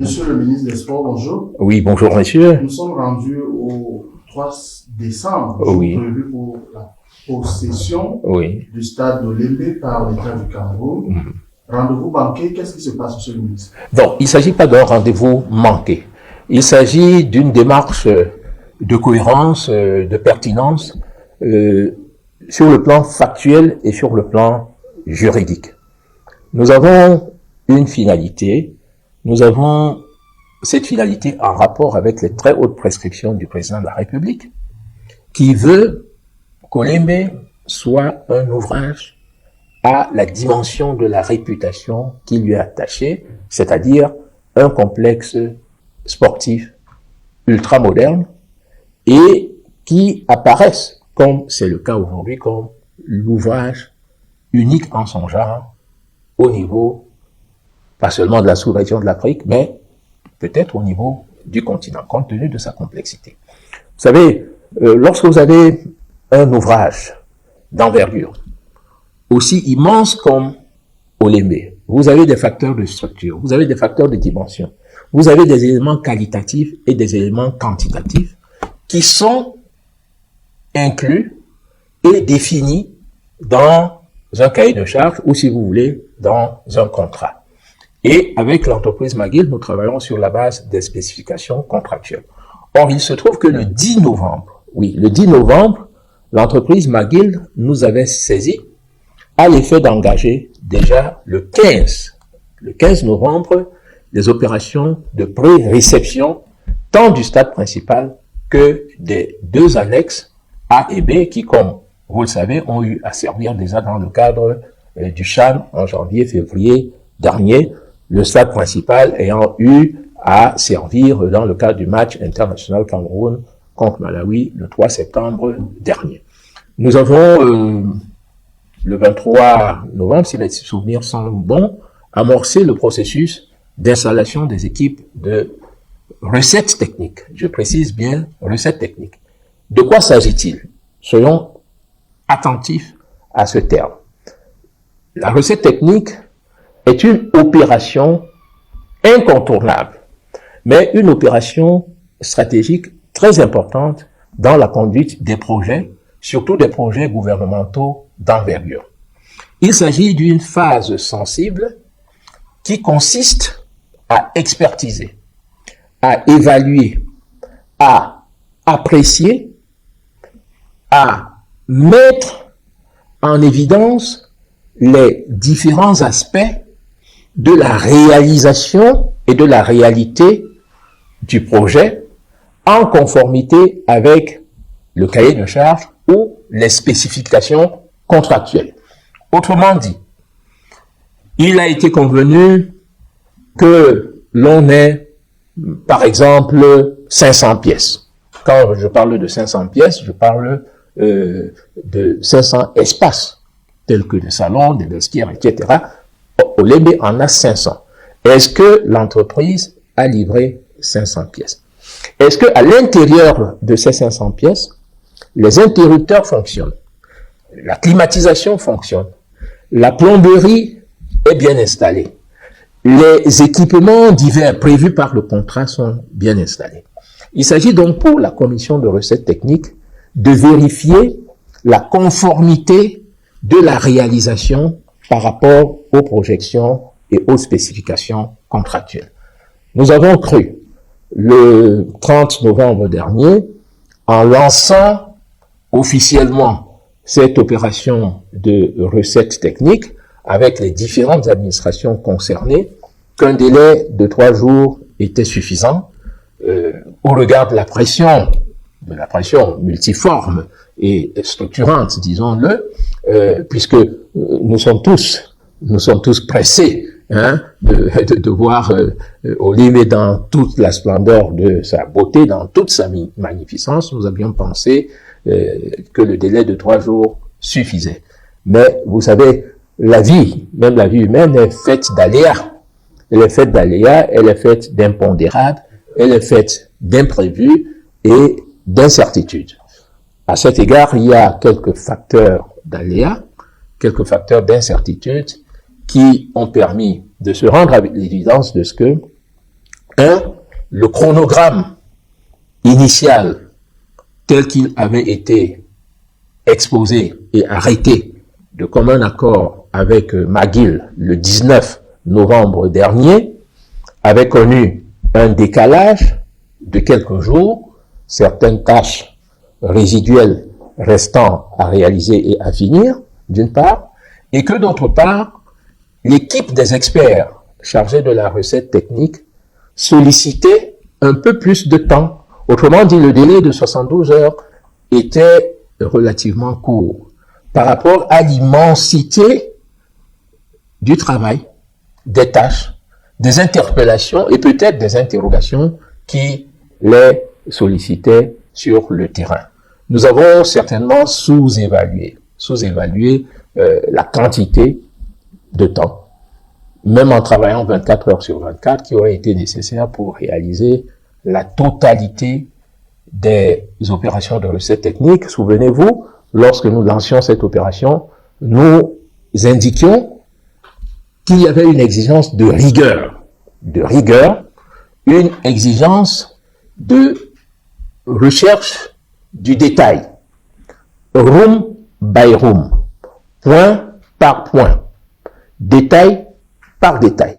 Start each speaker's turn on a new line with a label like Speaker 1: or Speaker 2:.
Speaker 1: Monsieur le ministre des Sports, bonjour.
Speaker 2: Oui, bonjour monsieur.
Speaker 1: Nous sommes rendus au 3 décembre,
Speaker 2: Oui.
Speaker 1: prévu pour la possession
Speaker 2: Oui.
Speaker 1: du stade de l'Olembe par l'État du Cameroun. Rendez-vous manqué, qu'est-ce qui se passe, monsieur le ministre?
Speaker 2: Donc, il ne s'agit pas d'un rendez-vous manqué. Il s'agit d'une démarche de cohérence, de pertinence, sur le plan factuel et sur le plan juridique. Nous avons une finalité. Nous avons cette finalité en rapport avec les très hautes prescriptions du président de la République, qui veut qu'Olembe soit un ouvrage à la dimension de la réputation qui lui est attachée, c'est-à-dire un complexe sportif ultra moderne et qui apparaisse, comme c'est le cas aujourd'hui, comme l'ouvrage unique en son genre au niveau pas seulement de la sous-région de l'Afrique, mais peut-être au niveau du continent, compte tenu de sa complexité. Vous savez, lorsque vous avez un ouvrage d'envergure, aussi immense comme Olembe, vous avez des facteurs de structure, vous avez des facteurs de dimension, vous avez des éléments qualitatifs et des éléments quantitatifs qui sont inclus et définis dans un cahier de charges ou, si vous voulez, dans un contrat. Et avec l'entreprise McGill, nous travaillons sur la base des spécifications contractuelles. Or, il se trouve que le 10 novembre, l'entreprise McGill nous avait saisi à l'effet d'engager déjà le 15 novembre, les opérations de pré-réception tant du stade principal que des deux annexes A et B qui, comme vous le savez, ont eu à servir déjà dans le cadre du CHAN en janvier-février dernier, le stade principal ayant eu à servir dans le cadre du match international Cameroun contre Malawi le 3 septembre dernier. Nous avons, le 23 novembre, si mes souvenirs sont bons, amorcé le processus d'installation des équipes de recettes techniques. Je précise bien recettes techniques. De quoi s'agit-il? Soyons attentifs à ce terme. La recette technique est une opération incontournable, mais une opération stratégique très importante dans la conduite des projets, surtout des projets gouvernementaux d'envergure. Il s'agit d'une phase sensible qui consiste à expertiser, à évaluer, à apprécier, à mettre en évidence les différents aspects de la réalisation et de la réalité du projet en conformité avec le cahier de charges ou les spécifications contractuelles. Autrement dit, il a été convenu que l'on ait, par exemple, 500 pièces. Quand je parle de 500 pièces, je parle de 500 espaces, tels que des salons, des vestiaires, etc. Olembe en a 500. Est-ce que l'entreprise a livré 500 pièces? Est-ce que à l'intérieur de ces 500 pièces, les interrupteurs fonctionnent, la climatisation fonctionne, la plomberie est bien installée, les équipements divers prévus par le contrat sont bien installés? Il s'agit donc pour la commission de recettes techniques de vérifier la conformité de la réalisation par rapport aux projections et aux spécifications contractuelles. Nous avons cru, le 30 novembre dernier, en lançant officiellement cette opération de recettes techniques avec les différentes administrations concernées, qu'un délai de 3 jours était suffisant au regard de la pression multiforme et structurante, disons-le, puisque nous sommes tous pressés de voir Olembe dans toute la splendeur de sa beauté, dans toute sa magnificence. Nous avions pensé que le délai de 3 jours suffisait. Mais vous savez, la vie, même la vie humaine, est faite d'aléas. Elle est faite d'aléas, elle est faite d'impondérables, elle est faite d'imprévus et d'incertitudes. À cet égard, il y a quelques facteurs d'aléas, quelques facteurs d'incertitude qui ont permis de se rendre à l'évidence de ce que Le chronogramme initial tel qu'il avait été exposé et arrêté de commun accord avec McGill le 19 novembre dernier avait connu un décalage de quelques jours, certaines tâches résiduelles restant à réaliser et à finir, d'une part, et que d'autre part, l'équipe des experts chargés de la recette technique sollicitait un peu plus de temps. Autrement dit, le délai de 72 heures était relativement court par rapport à l'immensité du travail, des tâches, des interpellations et peut-être des interrogations qui les sollicitaient sur le terrain. Nous avons certainement sous-évalué la quantité de temps, même en travaillant 24 heures sur 24, qui aurait été nécessaire pour réaliser la totalité des opérations de recette technique. Souvenez-vous, lorsque nous lancions cette opération, nous indiquions qu'il y avait une exigence de rigueur, une exigence de recherche du détail, room by room, point par point, détail par détail.